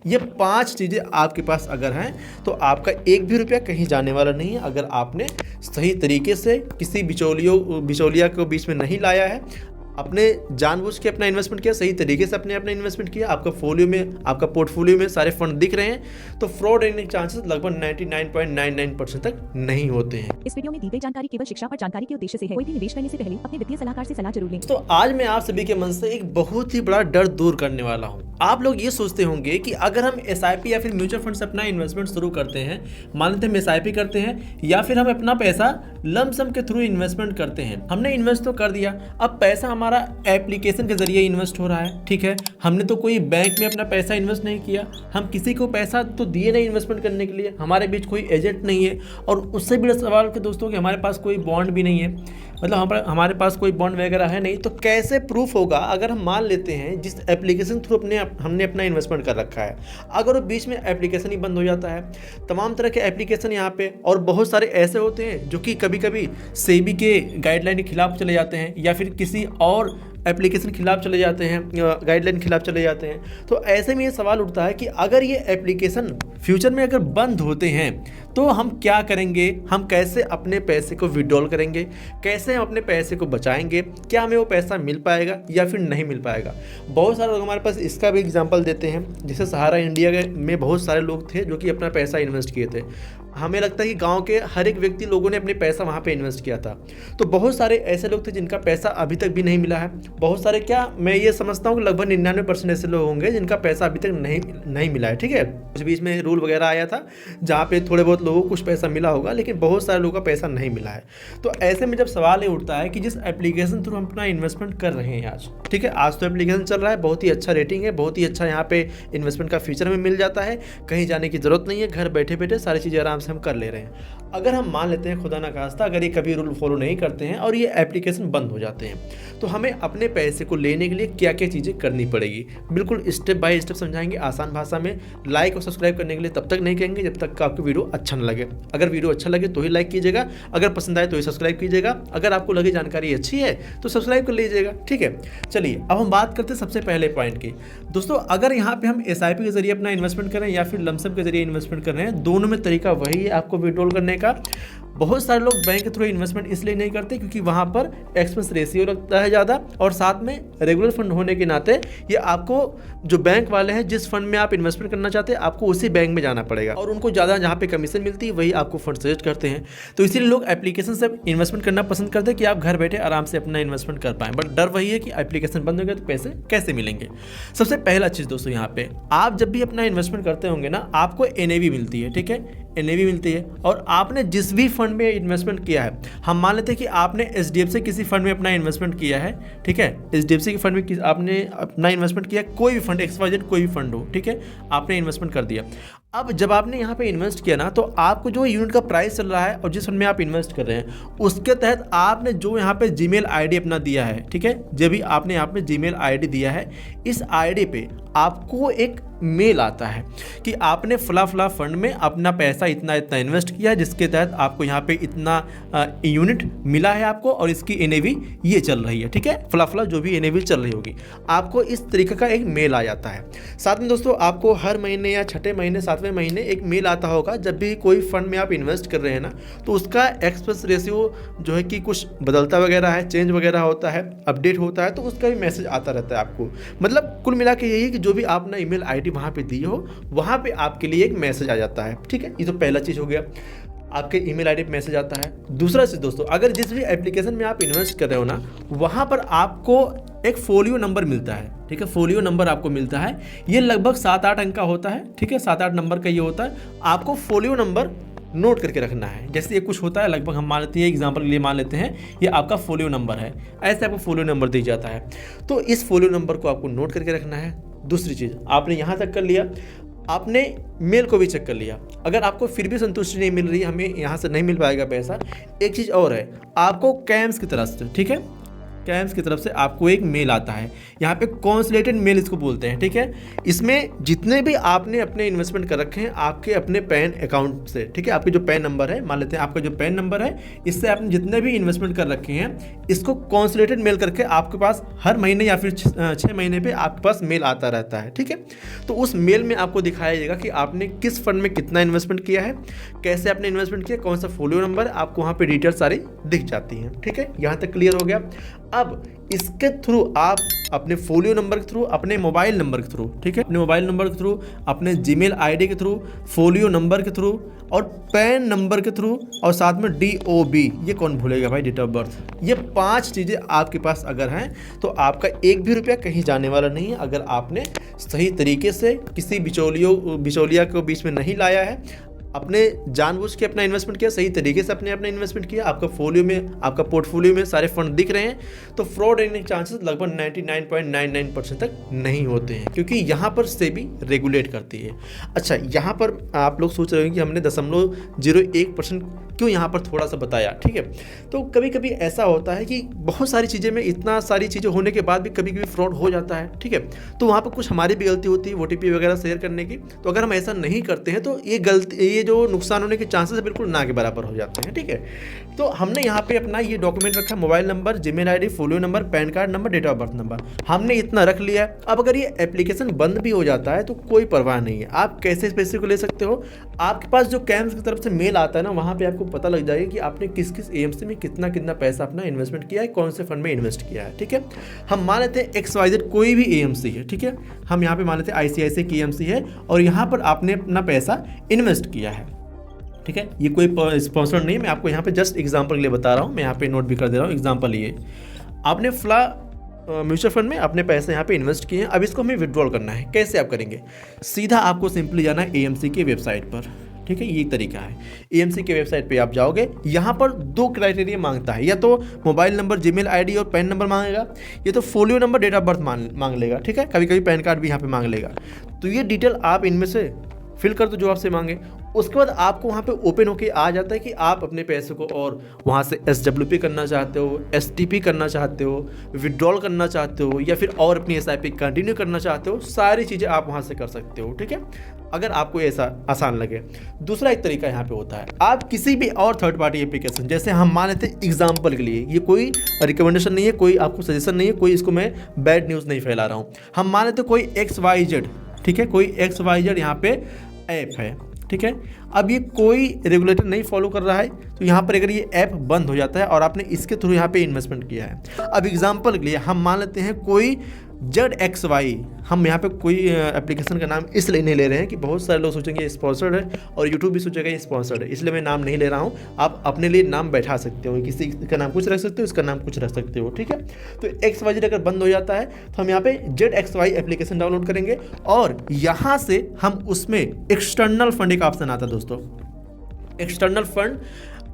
ये 5 चीज़ें आपके पास अगर हैं तो आपका एक भी रुपया कहीं जाने वाला नहीं है। अगर आपने सही तरीके से किसी बिचौलिया को बीच में नहीं लाया है, अपने जानबूझ के अपना इन्वेस्टमेंट किया, सही तरीके से अपना इन्वेस्टमेंट किया, आपका पोर्टफोलियो में सारे फंड दिख रहे हैं, तो फ्रॉड होने के चांसेस लगभग 99.99% तक नहीं होते हैं। इस वीडियो में दी गई जानकारी केवल शिक्षा और जानकारी के उद्देश्य से है। कोई भी निवेश करने से पहले अपने वित्तीय सलाहकार से सलाह जरूर लें। तो आज मैं आप सभी के मन से एक बहुत ही बड़ा डर दूर करने वाला हूँ। आप लोग ये सोचते होंगे कि अगर हम एसआईपी या फिर म्यूचुअल फंड से अपना इन्वेस्टमेंट शुरू करते हैं, मान लेते हैं हम एसआईपी करते हैं या फिर हम अपना पैसा लमसम के थ्रू इन्वेस्टमेंट करते हैं, हमने इन्वेस्ट तो कर दिया, अब पैसा हमारा एप्लीकेशन के जरिए इन्वेस्ट हो रहा है, ठीक है, हमने तो कोई बैंक में अपना पैसा इन्वेस्ट नहीं किया, हम किसी को पैसा तो दिए नहीं इन्वेस्टमेंट करने के लिए, हमारे बीच कोई एजेंट नहीं है, और उससे बड़ा सवाल के दोस्तों कि हमारे पास कोई बॉन्ड भी नहीं है, मतलब हमारे पास कोई बॉन्ड वगैरह है नहीं, तो कैसे प्रूफ होगा अगर हम मान लेते हैं जिस एप्लीकेशन थ्रू हमने अपना इन्वेस्टमेंट कर रखा है, अगर वो बीच में एप्लीकेशन ही बंद हो जाता है। तमाम तरह के एप्लीकेशन यहाँ पे और बहुत सारे ऐसे होते हैं जो कि कभी कभी सेबी के गाइडलाइन के खिलाफ चले जाते हैं या फिर किसी और एप्लीकेशन खिलाफ चले जाते हैं, गाइडलाइन खिलाफ चले जाते हैं। तो ऐसे में ये सवाल उठता है कि अगर ये एप्लीकेशन फ्यूचर में अगर बंद होते हैं तो हम क्या करेंगे, हम कैसे अपने पैसे को विड्रॉल करेंगे, कैसे हम अपने पैसे को बचाएंगे, क्या हमें वो पैसा मिल पाएगा या फिर नहीं मिल पाएगा। बहुत सारे लोग हमारे पास इसका भी एग्जांपल देते हैं, जैसे सहारा इंडिया में बहुत सारे लोग थे जो कि अपना पैसा इन्वेस्ट किए थे। हमें लगता है कि गांव के हर एक व्यक्ति लोगों ने अपने पैसा वहाँ पे इन्वेस्ट किया था। तो बहुत सारे ऐसे लोग थे जिनका पैसा अभी तक भी नहीं मिला है। बहुत सारे, क्या मैं ये समझता हूँ कि लगभग 99% ऐसे लोग होंगे जिनका पैसा अभी तक नहीं मिला है, ठीक है। उस बीच में रूल वगैरह आया था जहाँ पे थोड़े बहुत लोगों को कुछ पैसा मिला होगा, लेकिन बहुत सारे लोगों का पैसा नहीं मिला है। तो ऐसे में जब सवाल ये उठता है कि जिस एप्लीकेशन थ्रू हम अपना इन्वेस्टमेंट कर रहे हैं आज, ठीक है, आज तो एप्लीकेशन चल रहा है, बहुत ही अच्छा रेटिंग है, बहुत ही अच्छा यहाँ पे इन्वेस्टमेंट का फ्यूचर में मिल जाता है, कहीं जाने की जरूरत नहीं है, घर बैठे बैठे सारी चीज़ें आराम से हम कर ले रहे हैं। अगर हम मान लेते हैं खुदा ना खास्ता अगर ये कभी रूल फॉलो नहीं करते हैं और ये एप्लीकेशन बंद हो जाते हैं, तो हमें अपने पैसे को लेने के लिए क्या क्या चीज़ें करनी पड़ेगी, बिल्कुल स्टेप बाय स्टेप समझाएंगे आसान भाषा में। लाइक और सब्सक्राइब करने के लिए तब तक नहीं कहेंगे जब तक आपको वीडियो अच्छा न लगे। अगर वीडियो अच्छा लगे तो ही लाइक कीजिएगा, अगर पसंद आए तो ही सब्सक्राइब कीजिएगा, अगर आपको लगे जानकारी अच्छी है तो सब्सक्राइब कर लीजिएगा, ठीक है। चलिए अब हम बात करते हैं सबसे पहले पॉइंट की। दोस्तों, अगर यहाँ पे हम एसआईपी के जरिए अपना इन्वेस्टमेंट करें या फिर लमसम के जरिए इन्वेस्टमेंट कर रहे हैं, दोनों में तरीका वही है आपको विड्रॉल करने का। बहुत सारे लोग बैंक के थ्रू इन्वेस्टमेंट इसलिए नहीं करते क्योंकि वहाँ पर एक्सपेंस रेशियो लगता है ज़्यादा, और साथ में रेगुलर फंड होने के नाते ये आपको जो बैंक वाले हैं जिस फंड में आप इन्वेस्टमेंट करना चाहते हैं आपको उसी बैंक में जाना पड़ेगा, और उनको ज़्यादा जहाँ पे कमीशन मिलती है वही आपको फंड सजेस्ट करते हैं। तो इसीलिए लोग एप्लीकेशन से इन्वेस्टमेंट करना पसंद करते हैं कि आप घर बैठे आराम से अपना इन्वेस्टमेंट कर पाएं। बट डर वही है कि एप्लीकेशन बंद हो गया तो पैसे कैसे मिलेंगे। सबसे पहला चीज़ दोस्तों, यहाँ पे आप जब भी अपना इन्वेस्टमेंट करते होंगे ना, आपको एनएवी मिलती है, ठीक है, एनएवी मिलती है, और आपने जिस भी फंड में इन्वेस्टमेंट किया है, हम मान लेते हैं कि आपने एचडीएफसी किसी फंड में अपना इन्वेस्टमेंट किया है, ठीक है, एचडीएफसी के फंड में आपने अपना इन्वेस्टमेंट किया, कोई भी फंड XYZ कोई भी फंड हो, ठीक है, आपने इन्वेस्टमेंट कर दिया। अब जब आपने यहाँ पे इन्वेस्ट किया ना, तो आपको जो यूनिट का प्राइस चल रहा है और जिस फंड में आप इन्वेस्ट कर रहे हैं उसके तहत आपने जो यहाँ पे जीमेल आईडी अपना दिया है, ठीक है, जब भी आपने यहाँ पे जीमेल आईडी दिया है, इस आईडी पे आपको एक मेल आता है कि आपने फला फंड में अपना पैसा इतना इतना इन्वेस्ट किया है, जिसके तहत आपको यहाँ पे इतना यूनिट मिला है आपको, और इसकी एनएवी ये चल रही है, ठीक है, फला जो भी एनएवी चल रही होगी, आपको इस तरीके का एक मेल आ जाता है। साथ में दोस्तों, आपको हर महीने या छठे महीने 7वें महीने एक मेल आता होगा जब भी कोई फंड में आप इन्वेस्ट कर रहे हैं ना, तो उसका एक्सपेंस रेशियो जो है कि कुछ बदलता वगैरह है, चेंज वगैरह होता है, अपडेट होता है, तो उसका भी मैसेज आता रहता है आपको। मतलब कुल मिला के यही है कि जो भी आपने ईमेल आईडी वहाँ पे दी हो वहाँ पे आपके लिए एक मैसेज आ जाता है, ठीक है। ये तो पहला चीज़ हो गया, आपके ईमेल आईडी पे मैसेज आता है। दूसरा चीज़ दोस्तों, अगर जिस भी एप्लीकेशन में आप इन्वेस्ट कर रहे हो ना, वहाँ पर आपको एक फोलियो नंबर मिलता है, ठीक है, फोलियो नंबर आपको मिलता है, ये लगभग 7-8 अंक का होता है, ठीक है, 7-8 नंबर का ये होता है। आपको फोलियो नंबर नोट करके रखना है। जैसे ये कुछ होता है, लगभग हम मान लेते हैं, एग्जाम्पल के लिए मान लेते हैं ये आपका फोलियो नंबर है, ऐसे आपको फोलियो नंबर दी जाता है, तो इस फोलियो नंबर को आपको नोट करके रखना है। दूसरी चीज़, आपने यहाँ तक कर लिया, आपने मेल को भी चेक कर लिया, अगर आपको फिर भी संतुष्टि नहीं मिल रही, हमें यहाँ से नहीं मिल पाएगा पैसा, एक चीज़ और है, आपको कैम्स की तरफ से, ठीक है, कैम्स की तरफ से आपको एक मेल आता है। यहाँ पे कॉन्सुलेटेड मेल इसको बोलते हैं, ठीक है। इसमें जितने भी आपने अपने इन्वेस्टमेंट कर रखे हैं आपके अपने पैन अकाउंट से, ठीक है, आपके जो पैन नंबर है, मान लेते हैं आपका जो पैन नंबर है, इससे आपने जितने भी इन्वेस्टमेंट कर रखे हैं इसको कॉन्सुलेटेड मेल करके आपके पास हर महीने या फिर 6 महीने पे आपके पास मेल आता रहता है, ठीक है। तो उस मेल में आपको दिखाया जाएगा कि आपने किस फंड में कितना इन्वेस्टमेंट किया है, कैसे आपने इन्वेस्टमेंट किया, कौन सा फोलियो नंबर, आपको वहाँ पे डिटेल सारी दिख जाती हैं, ठीक है। यहाँ तक क्लियर हो गया। अब इसके थ्रू आप अपने फोलियो नंबर के थ्रू, अपने मोबाइल नंबर के थ्रू, ठीक है, अपने मोबाइल नंबर के थ्रू, अपने जीमेल आईडी के थ्रू, फोलियो नंबर के थ्रू और पैन नंबर के थ्रू और साथ में DOB, ये कौन भूलेगा भाई, डेट ऑफ बर्थ, ये 5 चीज़ें आपके पास अगर हैं तो आपका एक भी रुपया कहीं जाने वाला नहीं है। अगर आपने सही तरीके से किसी बिचौलिया को बीच में नहीं लाया है, अपने जानबूझ के अपना इन्वेस्टमेंट किया, सही तरीके से अपने इन्वेस्टमेंट किया, आपका फोलियो में, आपका पोर्टफोलियो में सारे फंड दिख रहे हैं, तो फ्रॉड होने के चांसेस लगभग 99.99% तक नहीं होते हैं, क्योंकि यहाँ पर सेबी रेगुलेट करती है। अच्छा, यहाँ पर आप लोग सोच रहे हो कि हमने 0.01% क्यों यहाँ पर थोड़ा सा बताया, ठीक है। तो कभी कभी ऐसा होता है कि बहुत सारी चीज़ें में, इतना सारी चीज़ें होने के बाद भी कभी कभी फ्रॉड हो जाता है, ठीक है। तो वहाँ पर कुछ हमारी भी गलती होती है OTP वगैरह शेयर करने की। तो अगर हम ऐसा नहीं करते हैं तो ये जो नुकसान होने के चांसेस है बिल्कुल ना के बराबर हो जाते हैं, ठीक है। तो हमने यहाँ पे अपना ये डॉक्यूमेंट रखा, mobile number, Gmail ID, folio number, PAN card number, date of birth number, हमने इतना रख लिया है। अब अगर ये एप्लीकेशन बंद भी हो जाता है तो कोई परवाह नहीं है, आप कैसे इस पैसे को ले सकते हो। आपके पास जो कैम्स की तरफ से मेल आता है ना, वहाँ पे आपको पता लग जाएगा कि आपने किस किस AMC में कितना कितना पैसा अपना इन्वेस्टमेंट किया है, कौन से फंड में इन्वेस्ट किया है, ठीक है। हम मान लेते हैं XYZ कोई भी AMC है, ठीक है, हम यहाँ पे मान लेते हैं ICICI की AMC है और यहाँ पर आपने अपना पैसा इन्वेस्ट किया है, ठीक है। ये कोई स्पॉन्सर नहीं है, मैं आपको यहाँ पे जस्ट एग्जांपल के लिए बता रहा हूँ, मैं यहाँ पे नोट भी कर दे रहा हूँ। एग्जांपल ये, आपने फ्ला म्यूचुअल फंड में अपने पैसे यहाँ पे इन्वेस्ट किए हैं, अब इसको हमें विड्रॉल करना है। कैसे आप करेंगे? सीधा आपको सिंपली जाना है AMC की वेबसाइट पर, ठीक है, ये तरीका है। AMC के वेबसाइट पे आप जाओगे, यहाँ पर 2 क्राइटेरिया मांगता है, या तो मोबाइल नंबर, जीमेल आईडी और पैन नंबर मांगेगा, या तो folio number, date of birth मांग लेगा, ठीक है। कभी कभी पैन कार्ड भी यहाँ पे मांग लेगा। तो ये डिटेल आप इनमें से फिल कर दो जो आपसे मांगे। उसके बाद आपको वहाँ पे ओपन होके आ जाता है कि आप अपने पैसे को और वहाँ से SWP करना चाहते हो, STP करना चाहते हो, विड्रॉल करना चाहते हो, या फिर और अपनी SIP कंटिन्यू करना चाहते हो, सारी चीज़ें आप वहाँ से कर सकते हो, ठीक है, अगर आपको ऐसा आसान लगे। दूसरा एक तरीका यहाँ पे होता है, आप किसी भी और थर्ड पार्टी एप्लीकेशन, जैसे हम मान लेते हैं एग्जाम्पल के लिए, ये कोई रिकमेंडेशन नहीं है, कोई आपको सजेशन नहीं है, कोई इसको मैं बैड न्यूज़ नहीं फैला रहा हूँ। हम मान लेते हैं कोई XYZ, ठीक है, कोई XYZ यहाँ पे ऐप है, ठीक है। अब ये कोई रेगुलेटर नहीं फॉलो कर रहा है, तो यहाँ पर अगर ये ऐप बंद हो जाता है और आपने इसके थ्रू यहाँ पे इन्वेस्टमेंट किया है। अब एग्जांपल के लिए हम मान लेते हैं कोई ZXY, हम यहाँ पे कोई एप्लीकेशन का नाम इसलिए नहीं ले रहे हैं कि बहुत सारे लोग सोचेंगे ये स्पॉन्सर्ड है और यूट्यूब भी सोचेगा ये स्पॉन्सर्ड है, इसलिए मैं नाम नहीं ले रहा हूँ। आप अपने लिए नाम बैठा सकते हो, किसी का नाम कुछ रख सकते हो, इसका नाम कुछ रख सकते हो, ठीक है। तो XYZ अगर बंद हो जाता है तो हम यहाँ पे ZXY एप्लीकेशन डाउनलोड करेंगे और यहाँ से हम उसमें एक्सटर्नल फंड, एक ऑप्शन आता है दोस्तों, एक्सटर्नल फंड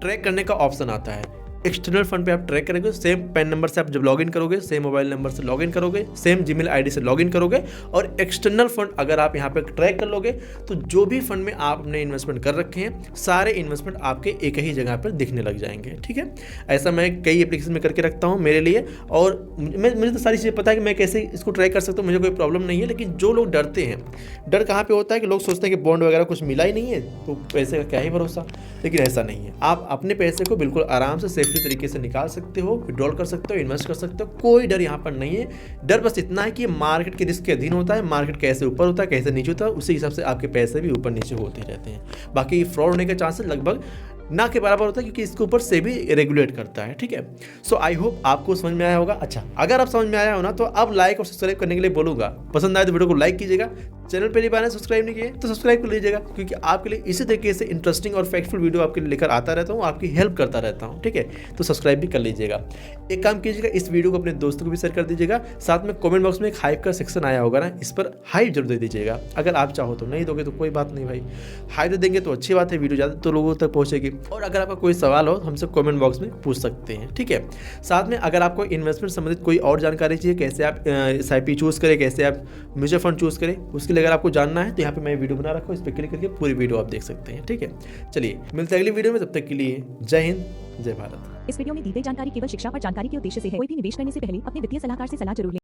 ट्रैक करने का ऑप्शन आता है। एक्सटर्नल फंड पे आप ट्रैक करेंगे, सेम पैन नंबर से आप जब लॉगिन करोगे, सेम मोबाइल नंबर से लॉगिन करोगे, सेम जीमेल आईडी से लॉगिन करोगे, और एक्सटर्नल फंड अगर आप यहाँ पे ट्रैक कर लोगे तो जो भी फंड में आपने इन्वेस्टमेंट कर रखे हैं सारे इन्वेस्टमेंट आपके एक ही जगह पर दिखने लग जाएंगे, ठीक है। ऐसा मैं कई एप्लीकेशन में करके रखता हूँ मेरे लिए, और मुझे तो सारी चीज़ें पता है कि मैं कैसे इसको ट्रैक कर सकता हूँ, मुझे कोई प्रॉब्लम नहीं है। लेकिन जो लोग डरते हैं, डर कहाँ पर होता है कि लोग सोचते हैं कि बॉन्ड वगैरह कुछ मिला ही नहीं है तो पैसे का क्या ही भरोसा, लेकिन ऐसा नहीं है। आप अपने पैसे को बिल्कुल आराम से सेफ्टी तरीके से निकाल सकते हो, विड्रॉल कर सकते हो, इन्वेस्ट कर सकते हो, कोई डर यहाँ पर नहीं है। डर बस इतना है कि मार्केट के रिस्क के अधीन होता है, मार्केट कैसे ऊपर होता है कैसे नीचे होता है, उसी हिसाब से आपके पैसे भी ऊपर नीचे होते रहते हैं। बाकी फ्रॉड होने के चांसेस लगभग ना के बराबर होता है, क्योंकि इसके ऊपर से भी रेगुलेट करता है, ठीक है। सो आई होप आपको समझ में आया होगा। अच्छा, अगर आप समझ में आया हो ना तो अब लाइक और सब्सक्राइब करने के लिए बोलूँगा। पसंद आए तो वीडियो को लाइक कीजिएगा, चैनल पहली बार सब्सक्राइब नहीं किए तो सब्सक्राइब कर लीजिएगा, क्योंकि आपके लिए इसी तरीके से इंटरेस्टिंग और फैक्टफुल वीडियो आपके लिए लेकर आता रहता हूँ, आपकी हेल्प करता रहता हूँ, ठीक है। तो सब्सक्राइब भी कर लीजिएगा। एक काम कीजिएगा, इस वीडियो को अपने दोस्तों को भी शेयर कर दीजिएगा, साथ में कमेंट बॉक्स में एक हाइप का सेक्शन आया होगा ना, इस पर हाइप जरूर दे दीजिएगा। अगर आप चाहो तो, नहीं दोगे तो कोई बात नहीं भाई, हाइप दे देंगे तो अच्छी बात है, वीडियो ज़्यादा तो लोगों तक पहुँचेगी। और अगर आपका कोई सवाल हो हमसे कमेंट बॉक्स में पूछ सकते हैं, ठीक है। साथ में अगर आपको इन्वेस्टमेंट संबंधित कोई और जानकारी चाहिए, कैसे आप SIP चूज़ करें, कैसे आप म्यूचुअल फंड चूज़ करें, उसके लिए इसलिए अगर आपको जानना है तो यहाँ पे मैं वीडियो बना रखा हूँ, इस पर क्लिक करके पूरी वीडियो आप देख सकते हैं। ठीक है, चलिए मिलते हैं अगली वीडियो में, तब तक के लिए जय हिंद, जय भारत। इस वीडियो में दी गई जानकारी केवल शिक्षा और जानकारी के उद्देश्य से है। कोई भी निवेश करने से पहले अपने वित्तीय सलाहकार से सलाह जरूर लें।